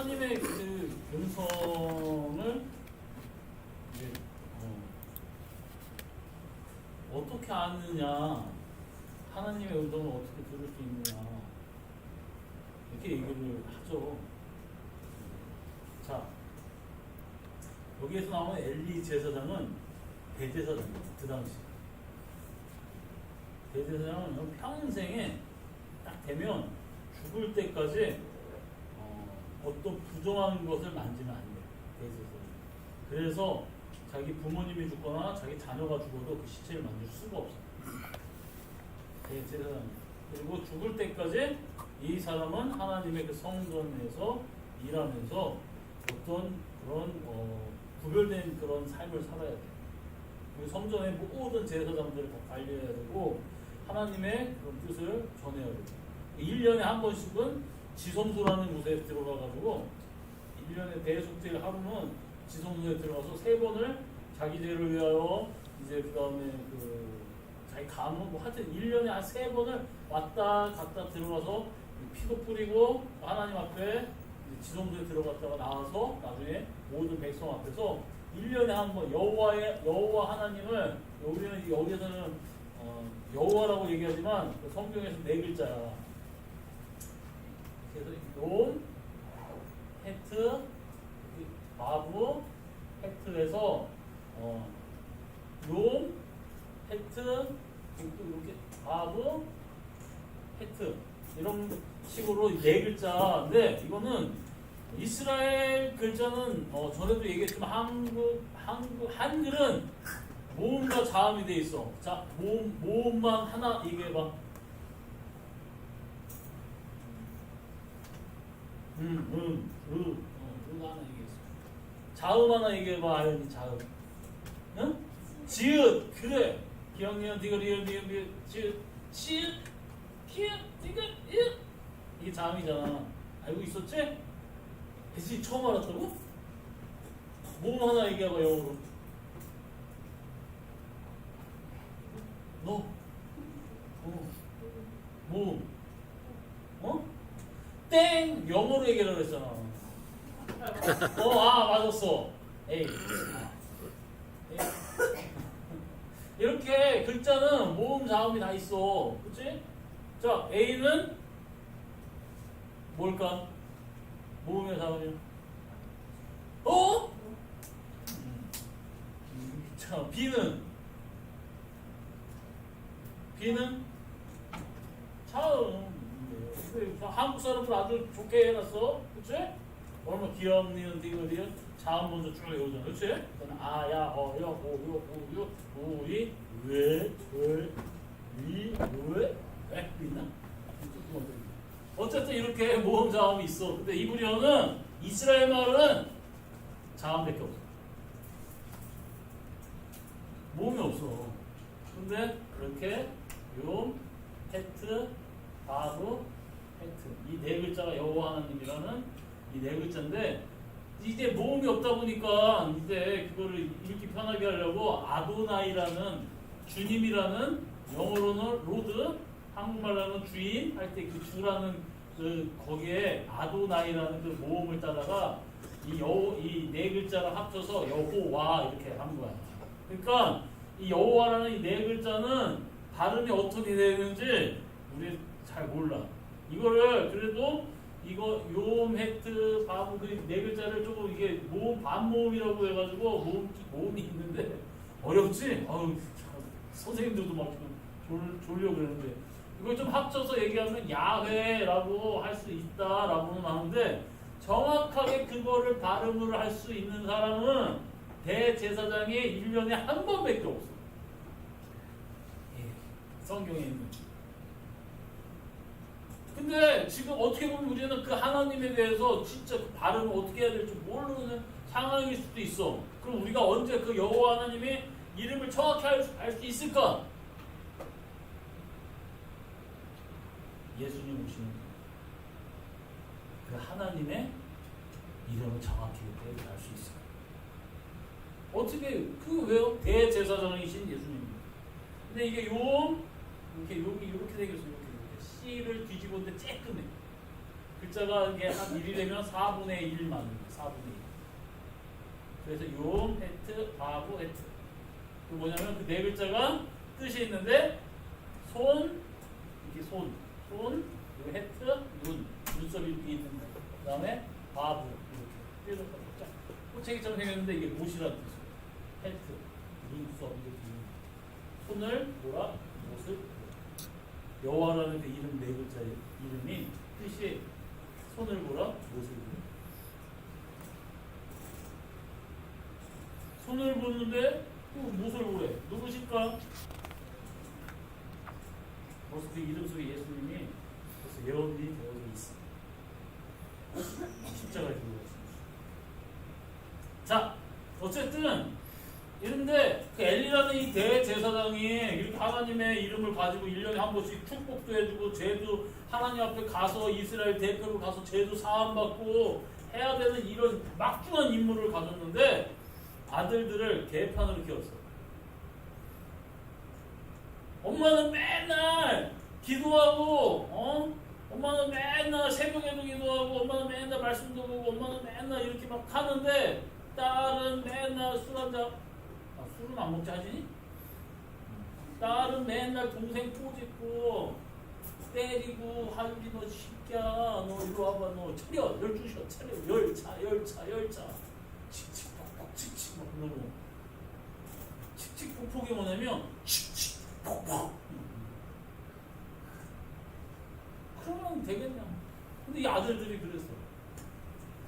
하나님의 그 음성을 이제 어떻게 아느냐, 하나님의 음성을 어떻게 들을 수 있느냐, 이렇게 얘기를 하죠. 자, 여기에서 나오는 엘리 제사장은 대제사장입니다. 그 당시 대제사장은 평생에 딱 되면 죽을 때까지 어떤 부정한 것을 만지면 안 돼요. 대제사장. 그래서 자기 부모님이 죽거나 자기 자녀가 죽어도 그 시체를 만질 수가 없어요. 대제사장. 그리고 죽을 때까지 이 사람은 하나님의 그 성전에서 일하면서 어떤 그런 구별된 그런 삶을 살아야 돼요. 그리고 성전의 모든 제사장들을 다 관리해야 되고 하나님의 그런 뜻을 전해야 돼요. 1년에 한 번씩은 지성소라는 곳에 들어가가지고 1년에 대속죄 하루는 지성소에 들어가서 3번을 자기 죄를 위하여 이제 그 다음에 그 자기 가문 뭐 하여튼 1년에 한 3번을 왔다 갔다 들어가서 피도 뿌리고 하나님 앞에 지성소에 들어갔다가 나와서 나중에 모든 백성 앞에서 1년에 한 번 여호와 하나님을 우리는 여기에서는 여호와라고 얘기하지만 성경에서 4글자야. 그래서 롬, 헤트, 바브, 헤트에서 롬, 헤트, 이렇게 바브, 헤트 이런 식으로 4글자인데 이거는 이스라엘 글자는 전에도 얘기했지만 한글은 모음과 자음이 돼 있어. 자, 모음만 하나 얘기해봐. 하나 얘기했어. 자음 하나 얘기해봐. 아연이 자음. 응? 지읒. 그래. 기억니은 디귿 리을 니은 지읒. 지읒. 기읒 디귿 이읒. 이게 자음이잖아. 알고 있었지? 그치? 처음 알았다고? 모음 하나 얘기해봐. 영어로. 너. 모음. 땡! 영어로 얘기하려고 했잖아. 맞았어. 에이. 이렇게 글자는 모음, 자음이 다 있어. 그치? 자, A는 뭘까? 모음의 자음이야. 자, B는 자음. 한국 사람들 아주 좋게 해놨어. 그치? 얼마나 귀엽니은 디귿이은 자음 먼저 쭉 외우잖아. 그치? 그다음에 아, 야, 여, 오, 요, 우, 유, 우리, 왜, 왜, 위, 왜 있나? 어쨌든 이렇게 모음 자음이 있어. 근데 이브리어는 이스라엘 말은 자음밖에 없어. 모음이 없어. 근데 이렇게 요, 헤트, 바브, 헤트 이 4글자가 여호와 하나님이라는 이 4글자인데 이제 모음이 없다 보니까 이제 그거를 읽기 편하게 하려고 아도나이라는 주님이라는 영어로는 로드 한국말로는 주인 할 때 그 주라는 그 거기에 아도나이라는 그 모음을 따다가 이 4글자를 합쳐서 여호와 이렇게 한 거야. 그러니까 이 여호와라는 이 4글자는 발음이 어떻게 되는지 우리 잘 몰라. 이거를 그래도 이거 욤, 헤트, 바브 그 4글자를 조금 이게 모음 반모음이라고 해가지고 모음이 있는데 어렵지? 선생님들도 막 졸려 그러는데 이걸 좀 합쳐서 얘기하면 야훼라고 할 수 있다라고는 하는데 정확하게 그거를 발음을 할 수 있는 사람은 대제사장이 1년에 한 번밖에 없어. 성경에 있는. 근데 지금 어떻게 보면 우리는 그 하나님에 대해서 진짜 그 발음을 어떻게 해야 될지 모르는 상황일 수도 있어. 그럼 우리가 언제 그 여호와 하나님의 이름을 정확히 알 수 있을까? 예수님 오시는 그 하나님의 이름을 정확히 알 수 있을까? 어떻게 왜요? 대제사장이신 예수님. 근데 이게 이렇게 여기 이렇게 생겼어요. C를 뒤집었는데 쬐끔해. 글자가 이게 한 1이 되면 4분의 1 만듭니다. 4분의 1. 그래서 욤, 헤트, 바브, 헤트. 그 뭐냐면 그 네 글자가 뜻이 있는데 손, 이렇게 손, 그리고 헤트, 눈썹이 이렇게 있는 거. 그 다음에 바브 이렇게 뾰족한 거. 꼬챙이처럼 생겼는데 이게 못이라는 뜻이에요. 헤트, 눈썹 이렇게 있는 거. 손을 보라, 못을 보라. 여호와라는 그 이름 네 글자의 이름이 뜻이 손을 보라, 못을 보라. 손을 보는데 또 못을 보래. 누구실까? 벌써 그 이름 속에 예수님이 벌써 예언이 되어져 있습니다. 십자가에 들어가 있습니다. 자, 어쨌든 이런데 그 엘리라는 이 대제사장이 이렇게 하나님의 이름을 가지고 1년에 한 번씩 축복도 해주고 제도 하나님 앞에 가서 이스라엘 대표로 가서 제도 사함받고 해야 되는 이런 막중한 임무를 가졌는데 아들들을 개판으로 키웠어. 엄마는 맨날 기도하고 엄마는 맨날 새벽에도 기도하고 엄마는 맨날 말씀도 보고 엄마는 맨날 이렇게 막 하는데 딸은 맨날 술 한잔 술은 안 먹지 하지? 딸은 맨날 동생 꼬집고 때리고 하유리 너 새끼야 너 이리 와봐 너 차려 12시간 차려 열차 칙칙폭폭 칙칙 막 그러고 칙칙폭폭이 뭐냐면 칙칙폭폭 그러면 되겠냐. 근데 이 아들들이 그랬어.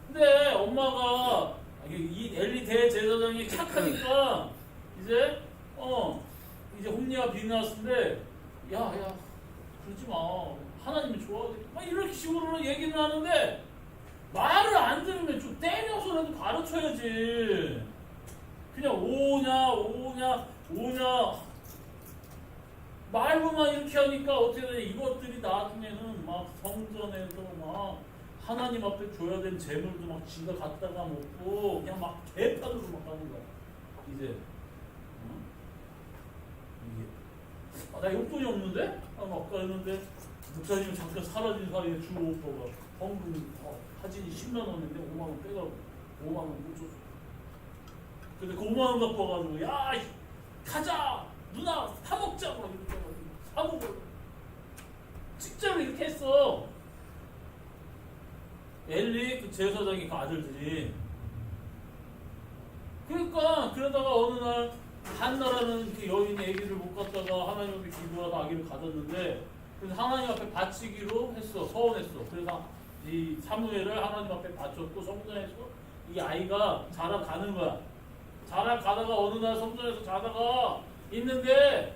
근데 엄마가 이 엘리 대제사장이 착하니까 이제 홈리와 비나스인데 야 그러지 마 하나님이 좋아하지 막 이렇게 식으로 얘기는 하는데 말을 안 들으면 좀 때려서라도 가르쳐야지. 그냥 오냐 말로만 이렇게 하니까 어떻게 되냐. 이것들이 나중에는 막 성전에서 막 하나님 앞에 줘야 되는 재물도 막 지가 갖다가 먹고 그냥 막 개판으로 막 하는 거야. 이제 이게 나 용돈이 없는데? 아까 했는데 목사님 잠깐 사라진 사이에 주 오빠가 헌금 사진이 10만 원인데 5만 원 빼가고 5만 원 못 줬어. 근데 그 5만 원 갖고 와가지고 야 가자 누나 사 먹자 막 이렇게 해가지고 사 먹어. 진짜로 이렇게 했어. 엘리 그 제사장이 그 아들들이. 그러니까 그러다가 어느 날 한나라는 그 여인이 아기를 못 갖다가 하나님 앞에 기도하다 아기를 가졌는데 그래서 하나님 앞에 바치기로 했어. 서원했어. 그래서 이 사무엘을 하나님 앞에 바쳤고 성전에서 이 아이가 자라가는 거야. 자라가다가 어느 날 성전에서 자다가 있는데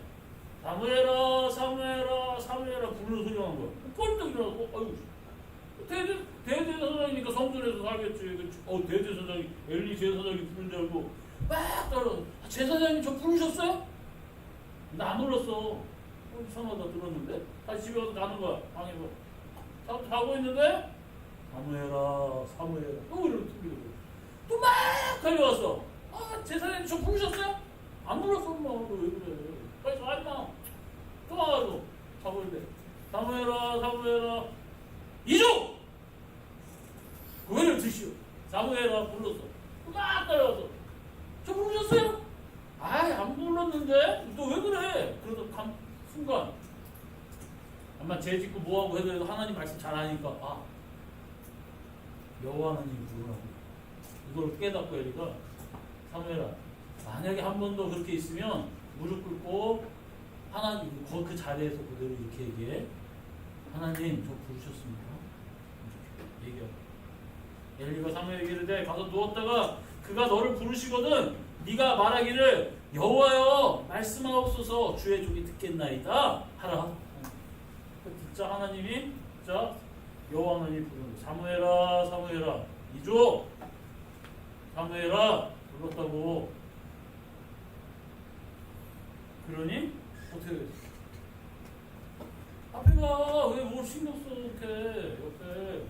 사무엘아 부르는 소리가 나는 거야. 꼴떡 일어나고 아이고 대제사장이니까 성전에서 살겠지. 대제사장이 엘리 제사장이 부른 줄 알고 막 따라 제사장님 저 부르셨어요? 나 안 불렀어. 이상하다 들었는데 다시 집에 가서 자는 거야. 방에 자고 있는데 사무엘아 또 이러고 또 막 달려왔어. 제사장님 저 부르셨어요? 안 불렀어 엄마. 왜 그래 빨리 자 임마. 또 와가지고 자고 있는데 사무엘아 이조! 고개를 드시오. 사무엘아 불렀어. 막 따라와서 저 부르셨어요? 안 불렀는데? 너 왜 그래? 그래서 순간 아마 죄 짓고 뭐하고 해도 하나님 말씀 잘하니까 여호와 하나님이 부르라고. 이걸 깨닫고 엘리가 사무엘아 만약에 한 번 더 그렇게 있으면 무릎 꿇고 하나님 그 자리에서 그대로 이렇게 얘기해. 하나님 저 부르셨습니까? 이렇게 얘기하고 엘리가 사무엘에게 이르되 가서 누웠다가 그가 너를 부르시거든 네가 말하기를 여호와여 말씀하옵소서 주의 종이 듣겠나이다 하라. 듣자 하나님이 여호와 하나님이 부르는 사무엘아 이조 사무엘아 불렀다고. 그러니 어떻게 됐어? 앞에 가. 왜 뭘 신경 써 이렇게 옆에.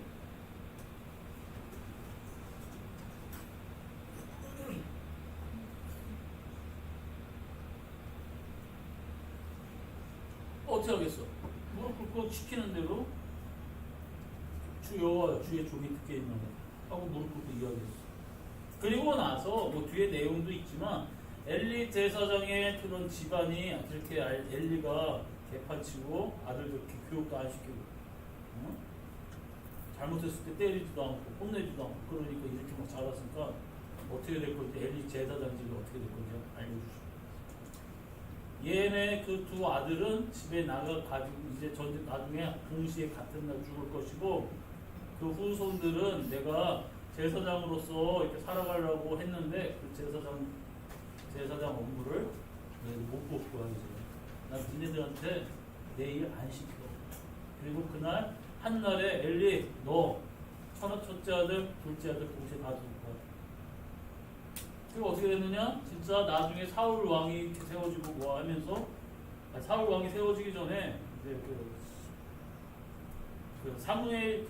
어떻게 하겠어? 무릎 꿇고 시키는 대로 주여 주의 종이 듣게 있는 하고 무릎 꿇고 이야기했어. 그리고 나서 뭐 뒤에 내용도 있지만 엘리 제사장의 그런 집안이 이렇게 엘리가 개판치고 아들도 이렇게 교육도 안 시키고 어? 잘못했을 때 때리지도 않고 혼내지도 않고 그러니까 이렇게 막 자랐으니까 어떻게 될 건지 엘리 제사장 집이 어떻게 될 건지 알려주시고 얘네 그 두 아들은 집에 나가 가지고 이제 전쟁 나중에 동시에 같은 날 죽을 것이고 그 후손들은 내가 제사장으로서 이렇게 살아가려고 했는데 그 제사장 업무를 못 뽑고 하지. 난 니네들한테 내 일 안 시켜. 그리고 그날 한날에 엘리 너 첫째 아들, 둘째 아들 동시에 다 죽을 거야. 그리고 어떻게 됐느냐? 진짜 나중에 사울 왕이 이렇게 세워지고 뭐 하면서 사울 왕이 세워지기 전에 이제 그 사무엘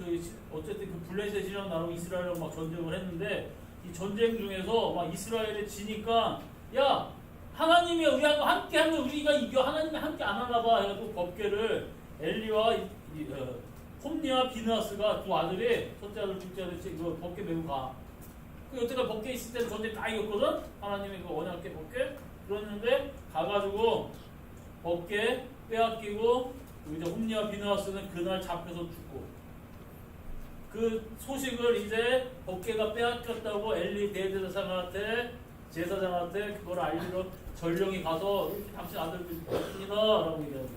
어쨌든 그 블레셋이랑 나랑 이스라엘이랑 막 전쟁을 했는데 이 전쟁 중에서 막 이스라엘에 지니까 야 하나님이 우리하고 함께하면 우리가 이겨 하나님이 함께 안 하나 봐 해가지고 법궤를 엘리와 홈니와 비느하스가 두 아들이 첫째 아들 둘째 아들 그 법궤 메고 가. 그 여태까지 법궤 있을 때는 전쟁 다 이겼거든. 하나님이 그 언약궤 법궤 그랬는데 가가지고 법궤 빼앗기고 이제 홈니와 비느하스는 그날 잡혀서 죽고 그 소식을 이제 법궤가 빼앗겼다고 엘리 대제사장한테 제사장한테 그걸 알리러 전령이 가서 이렇게 당신 아들들이 죽었습니다 라고 얘기하죠.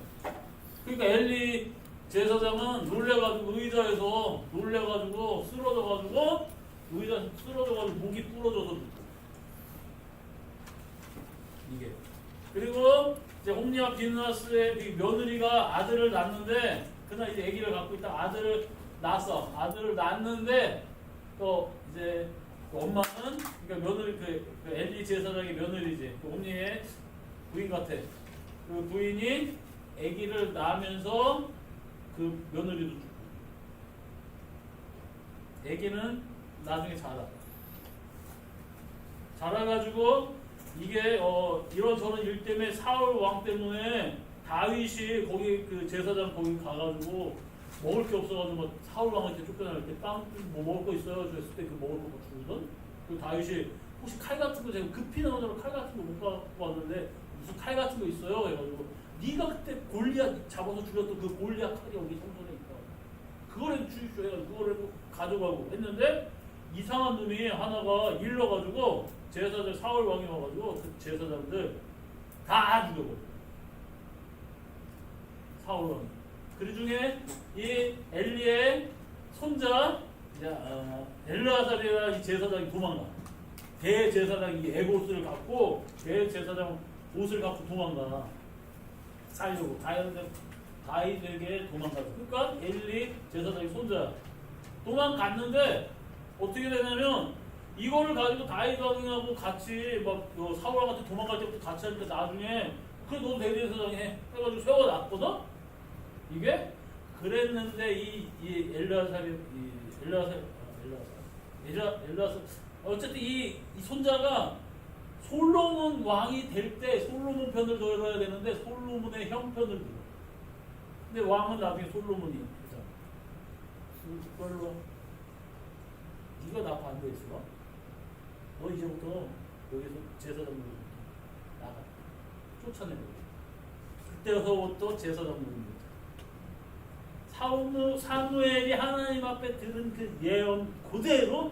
그러니까 엘리 제사장은 놀래가지고 의자에서 놀래가지고 쓰러져가지고 의자 쓰러져가지고 목이 부러져서 죽고 이게 그리고 이제 홈리와 비느하스의 며느리가 아들을 낳는데 그날 이제 아기를 갖고 있다 아들을 낳았어. 아들을 낳는데 또 이제 그 엄마는 그러니까 며느리 그 엘리 제사장의 며느리지. 그 홈리의 부인 같아. 그 부인이 아기를 낳으면서 그 며느리도 죽고. 아기는 나중에 자라가지고 이게 이런저런 일 때문에 사울 왕 때문에 다윗이 거기 그 제사장 거기 가가지고 먹을 게 없어가지고 막 사울 왕한테 쫓겨날 때 빵 뭐 먹을 거 있어요? 그랬을 때 그 먹을 거 주거든. 그 다윗이 혹시 칼 같은 거 제가 급히 나오느라 칼 같은 거 못 갖고 왔는데 무슨 칼 같은 거 있어요? 해가지고 네가 그때 골리앗 잡아서 죽였던 그 골리앗 칼이 여기 성전에 있다. 그거라도 주십시오 해가지고 그거라도 가져가고 했는데 이상한 놈이 하나가 일러가지고 제사장 사울 왕이 와가지고 그 제사장들 다 죽여버려. 사울 왕. 그 중에 이 엘리의 손자 엘르아살이라는 이 제사장이 도망가. 대제사장이 에봇을 갖고 대제사장 옷을 갖고 도망가. 살려고 다윗에게 도망가서. 그러니까 엘리 제사장이 손자 도망갔는데 어떻게 되냐면 이거를 가지고 다윗 왕하고 같이 막 사울 왕한테 도망갈 때부터 같이 하니까 나중에 그래 너도 대제사장이 해가지고 세워놨거든. 이게 그랬는데 이 엘르아살 어쨌든 이 손자가 솔로몬 왕이 될 때 솔로몬 편을 들어야 되는데 솔로몬의 형편을 들어. 근데 왕은 나중에 솔로몬이 되잖아. 그걸로 네가 나 반대했어. 너 이제부터 여기서 제사장 나가. 쫓아내고. 그때서부터 제사장 노릇. 사무엘이 하나님 앞에 들은 그 예언 그대로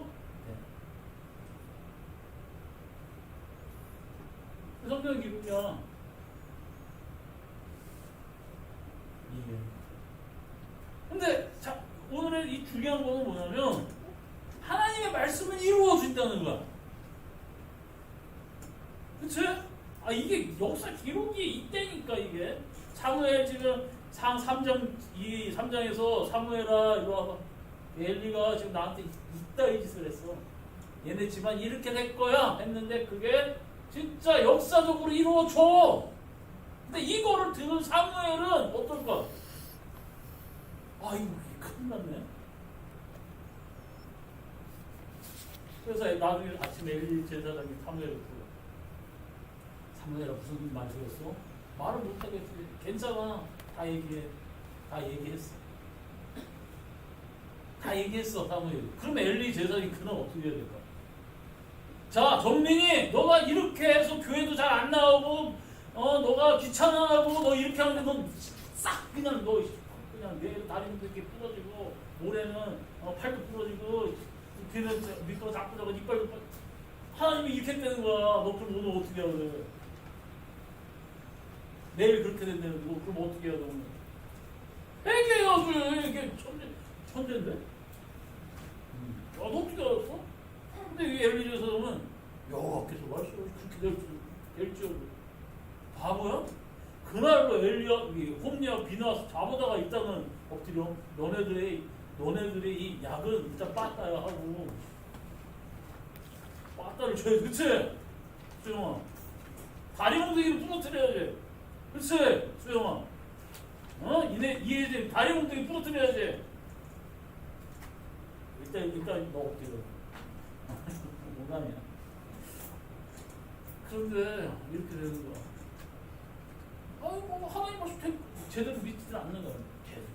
성경 기록이야. 이게. 근데 자, 오늘의 이 중요한 거는 뭐냐면 하나님의 말씀은 이루어진다는 거야. 그치? 이게 역사 기록이 있다니까 이게. 사무엘 지금 3장에서 사무엘아 이리 와봐. 엘리가 지금 나한테 이따 이 짓을 했어. 얘네 집안 이렇게 될 거야 했는데 그게 진짜 역사적으로 이루어져. 근데 이거를 들은 사무엘은 어떨까? 이거 큰일 났네. 그래서 나중에 아침에 엘리 제사장이 사무엘을 불러. 사무엘아 무슨 말 들었어? 말을 못하겠지. 괜찮아. 다 얘기했어. 다 얘기했어 사무엘. 그럼 엘리 제사장이 그날 어떻게 해야 될까? 자 정민이 너가 이렇게 해서 교회도 잘 안 나오고 너가 귀찮아하고 너 이렇게 하는데 너 싹 그냥 너 그냥 내 다리도 이렇게 부러지고 모래는 팔도 부러지고 귀는 미끄러 잡고 자고 이빨도 하나님이 이렇게 되는 거야. 너 그럼 오늘 어떻게 해야 돼? 내일 그렇게 된다는 거 그럼 어떻게 해야 돼 오늘? 회개해야지. 이게 천재인데? 너 어떻게 알았어? 근데 이 엘리제사장은 야 계속 말씀을 그렇게 될지 바보야? 그날로 홈리와 비나와서 잡아다가 일단은 엎드려 너네들이 이 약은 일단 빠따야 하고 빠따를 줘야 그치? 수영아 다리 몽둥이를 부러뜨려야지 그치? 수영아 이해지 다리 몽둥이 부러뜨려야지 일단 너 엎드려 농담이야. 그런데 이렇게 되는 거야. 뭐 하나님 말씀 제대로 믿지도 않는 거야. 계속.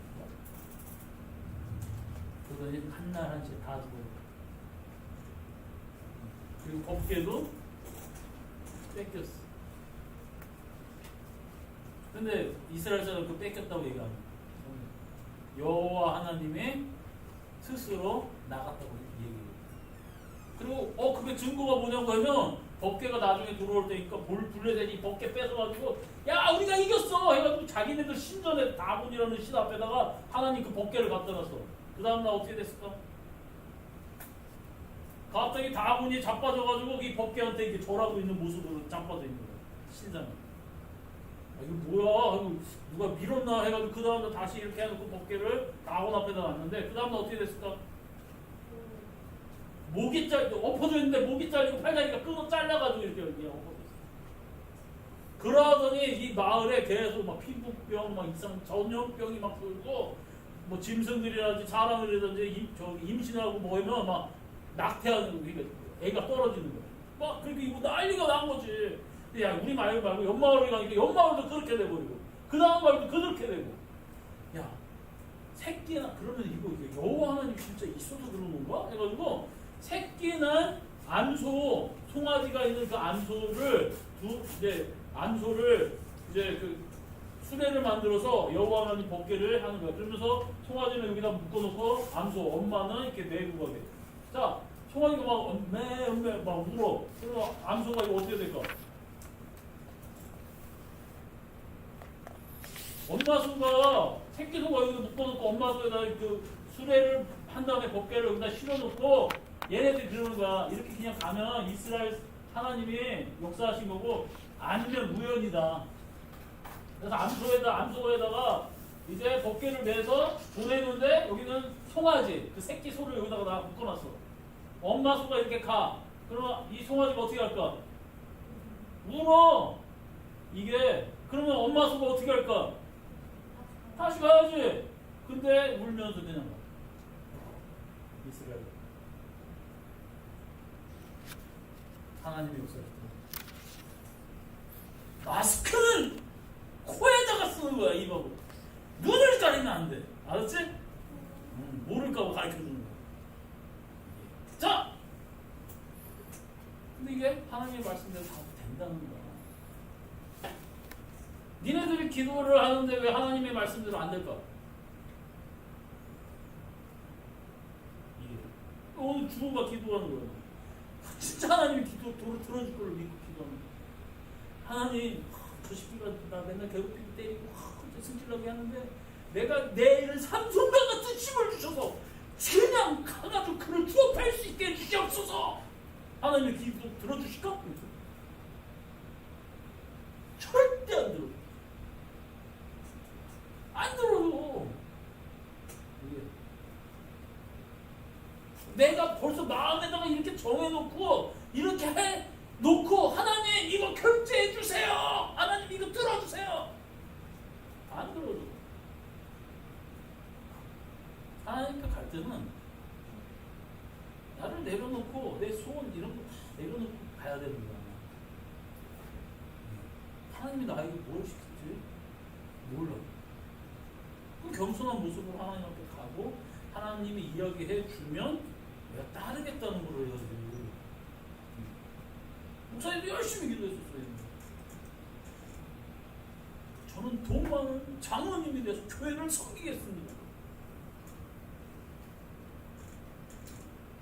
그러더니 한날 한시에 다 죽어. 그리고 법궤도 뺏겼어. 근데 이스라엘 사람 그 뺏겼다고 얘기하는 여호와 하나님이 스스로 나갔다고 얘기해요. 그리고 그게 증거가 뭐냐고 하면 법궤가 나중에 들어올 때니까 블레셋이 법궤 뺏어가지고 야 우리가 이겼어 해가지고 자기네들 신전에 다곤이라는 신 앞에다가 하나님 그 법궤를 갖다 놨어. 그 다음날 어떻게 됐을까? 갑자기 다곤이 자빠져가지고 이 법궤한테 이렇게 절하고 있는 모습으로 자빠져 있는 거야. 신상이. 이거 뭐야? 이거 누가 밀었나 해가지고 그 다음날 다시 이렇게 해놓고 법궤를 다곤 앞에다 놨는데 그 다음날 어떻게 됐을까? 목이 엎어져 있는데 목이 잘리고 팔다리가 끊어 잘라가지고 이렇게 엎어져 있어. 그러더니 이 마을에 계속 막 피부병, 막 이상 전염병이 막 돌고 뭐 짐승들이라든지 사람들이라든지 임신하고 뭐하면 막 낙태하는 거, 애가 떨어지는 거야. 막 그렇게 이거 난리가 난 거지. 야 우리 마을 말고 옆마을에 가니까 옆마을도 그렇게 되고 그 다음 마을도 그렇게 되고. 야 새끼나 그러면 이거 여호와 하나님 진짜 있어서 그런 건가? 해가지고. 새끼는 암소, 송아지가 있는 그 암소를 그 수레를 만들어서 여호와 하나님 법궤를 하는 거야. 그러면서 송아지는 여기다 묶어놓고 암소, 엄마는 이렇게 메고 가게. 자, 송아지가 막 막 울어. 그러면 암소가 이거 어떻게 될까? 엄마 소가 새끼 소가 여기 묶어놓고 엄마 소에다 그 수레를 한 다음에 법궤를 여기다 실어놓고 얘네들이 그러는 거야. 이렇게 그냥 가면 이스라엘 하나님이 역사하신 거고 아니면 우연이다. 그래서 암소에다가 이제 법궤를 매서 보내는데 여기는 송아지, 그 새끼 소를 여기다가 다 묶어놨어. 엄마 소가 이렇게 가. 그러면 이 송아지가 어떻게 할까? 울어. 이게 그러면 엄마 소가 어떻게 할까? 다시 가야지. 근데 울면서 그냥 가. 이스라엘. 하나님의 역사였다. 마스크는 코에다가 쓰는 거야, 입하고. 눈을 가리면 안 돼. 알았지? 모를까봐 가르쳐주는 거야. 자! 근데 이게 하나님의 말씀대로 다 된다는 거야. 니네들이 기도를 하는데 왜 하나님의 말씀대로 안 될까? 오늘 주호가 기도하는 거야. 진짜 하나님이 기도 들어줄 걸 믿고 기도하는 거야. 하나님, 저 새끼가 나 맨날 괴롭히고 때리고 승질나게 하는데 내가 내일은 삼손과 같은 힘을 주셔서 그냥 가가지고 그를 투업할 수 있게 해주시옵소서. 하나님의 기도 들어주실까? 절대 안 들어. 안 들어요. 내가 벌써 마음에다가 이렇게 정해놓고 이렇게 해놓고 하나님 이거 결제해 주세요. 하나님 이거 들어주세요. 안 들어줘. 하나님께 갈 때는 나를 내려놓고 내 소원 이런 거 다 내려놓고 가야 되는 거야. 하나님이 나에게 뭘 시킬지 몰라. 그 겸손한 모습으로 하나님 앞에 가고 하나님이 이야기해 주면 내가 따르겠다는 걸 해야지. 목사님도 열심히 기도했었어요. 저는 돈 많은 장로님이 돼서 교회를 섬기겠습니다.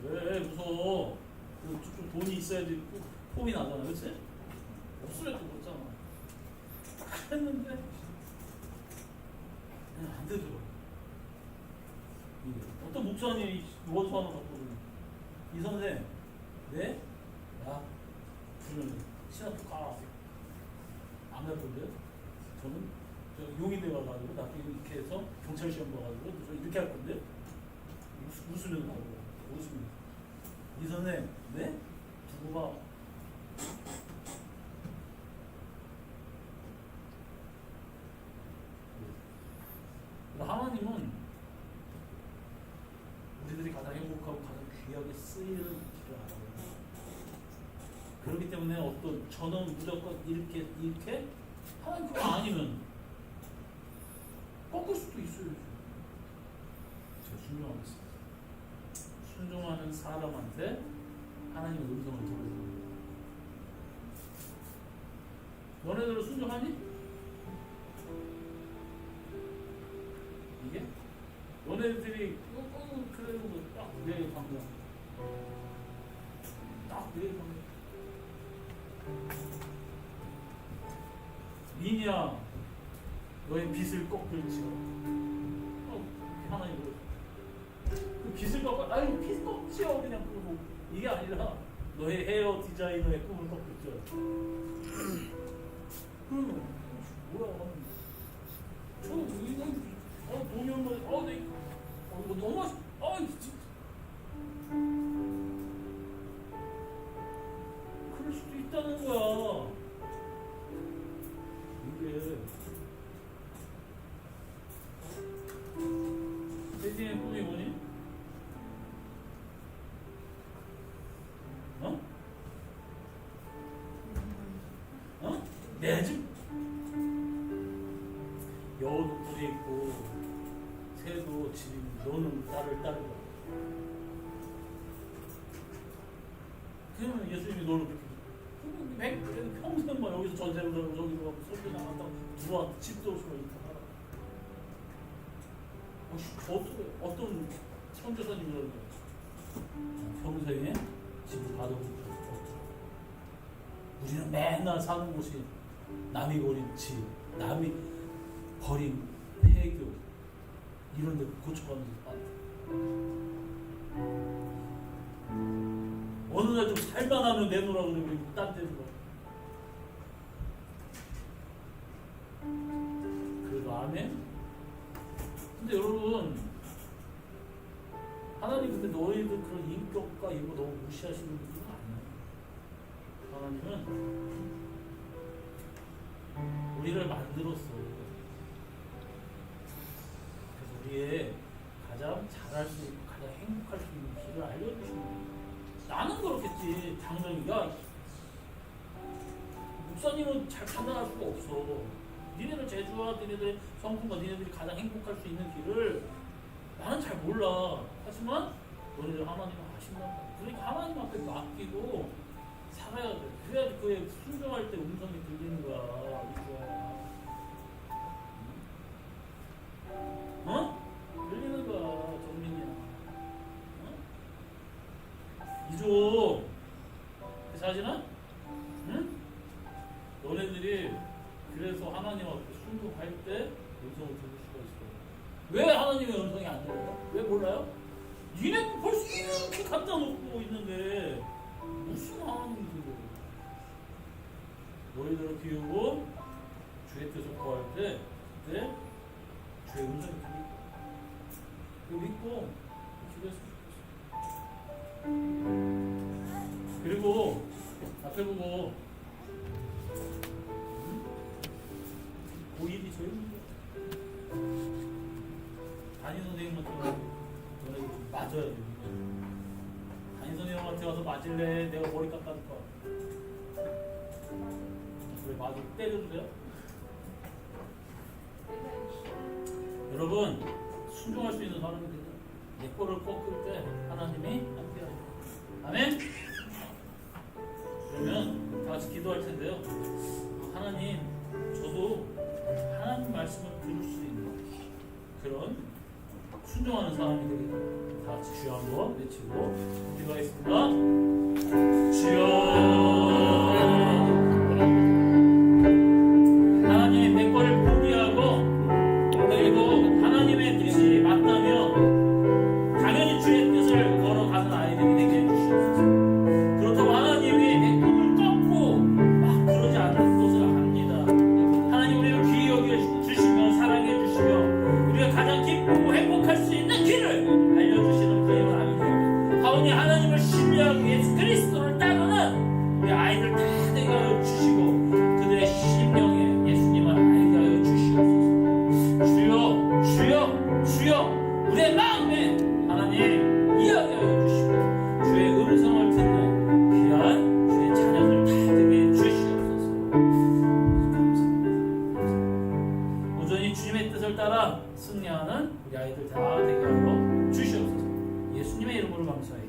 왜 무서워? 좀 돈이 있어야지 폼이 나잖아, 그렇지? 없으면 또 못잖아. 그랬는데 그냥 안 되더라고. 어떤 목사님이 원서 하나 갖고 오면 이 선생, 네? 야, 그러면 시나토 가라. 안 갈 건데요? 저는 용인대 가가지고 나중에 이렇게 해서 경찰 시험 봐가지고 저 이렇게 할 건데 웃으면 나오고 웃으면 이 선생, 네? 두고 봐. 하나님은 우리들이 가장 행복하고 가장 귀하게 쓰이는 길을 알아요. 그렇기 때문에 어떤 저는 무조건 이렇게 하나님 그거 아니면 꺾을 수도 있어요. 제가 순종하겠습니다. 순종하는 사람한테 하나님의 음성을 들어요. 너네들은 순종하니? 이게? 너네들이 그래도 딱내 방향 딱내 방향 미냐 너의 빚을 꺾을지어 하나님 그 빚을 꺾어 아유 빚 꺾지요 그냥 그러고 이게 아니라 너의 헤어 디자이너의 꿈을 꺾을지어 그러면 뭐야 저는 이건 돈이 얼마 네 이거 너무 맛있 진짜 그럴 수도 있다는 거야. 이게 세진의 꿈이 뭐니? 내 집 여우도 뿔이 있고 새도 집이 너는 나를 따르라. 그러면 예수님이 너를 그렇게 평생 막 여기서 전쟁을 하고 저기로 가고 소리 나갔다고 들어와 집도 없고 이렇게 하라. 어떤 선교사님이 그러는 거야. 평생에 집을 받아볼 수 없다. 우리는 맨날 사는 곳이 남이 버린 집, 남이 버린 폐교 이런 데 고쳐가면서 어느 날 좀 살만하면 내놓으라 그러고 딴 데로 그래도 아멘? 근데 여러분 하나님 근데 너희들 그런 인격과 이거 너무 무시하시는 분들은 아니에요. 하나님은 우리를 만들었어. 우리의 가장 잘할 수 있고 가장 행복할 수 있는 길을 알려주시는 거예요. 나는 그렇겠지. 당연히 야 목사님은 잘 판단할 수가 없어. 니네들 재주와 니네들의 성품과 니네들이 가장 행복할 수 있는 길을 나는 잘 몰라. 하지만 너희들 하나님은 아신다. 그러니까 하나님 앞에 맡기고 살아야 돼. 그래야지 그의 순종할 때 음성이 들리는 거야. 이거야. 들리는 거야, 정민이야. 이조 사진아? 응? 너네들이 그래서 하나님 앞에 순종할 때 음성을 들을 수가 있어. 왜 하나님의 음성이 안 들려요? 왜 몰라요? 니네 벌써 이렇게 갖다 놓고 있는데 무슨 하나님이 들려요? 너희들을 비우고 주의 뜻을 구할 때 그때 주의 음성이 들리고 그거 믿고 기도했으면 좋겠어. 그리고 앞에 보고 고일이 제일 문제야. 담임 선생님한테 너네 좀 맞아야 돼. 담임 선생님한테 가서 맞을래? 내가 머리 깎아줄까? 왜 맞아? 때려도 돼요? 여러분 순종할 수 있는 사람이 되죠. 내 거를 꺾을 때 하나님이 함께하죠. 아멘. 그러면 다 같이 기도할 텐데요. 하나님, 저도 하나님 말씀을 들을 수 있는 그런 순종하는 사람이 되겠다. 다 같이 주여 한번 외치고 기도하겠습니다. 주여. 하나님의 백과를 포기하고 그리고 하나님의 뜻이 맞다면 당연히 주의 뜻을 걸어가는 아이들이 되게 해주시옵소서. 그렇다고 하나님이 내 꿈을 꺾고 막 그러지 않는 것을 압니다. 하나님 우리를 귀히 여겨주시며 사랑해주시며 우리가 가장 기쁘고 행복할 수 있는 길을 알려주시는 그의 아버지 하오니 하나님을 신뢰하고 예수 그리스도를 따르는 우리 아이들 다 되게 하여 주시고 그들의 심령에 예수님을 알게 하여 주시옵소서. 주여 주여 주여 우리의 마음에 하나님 이야기하여 주시고 주의 음성을 듣는 귀한 주의 자녀들 다 되게 해 주시옵소서. 감사합니다. 온전히 주님의 뜻을 따라 승리하는 우리 아이들 다 되게 하여 주시옵소서. 예수님의 이름으로 감사해요.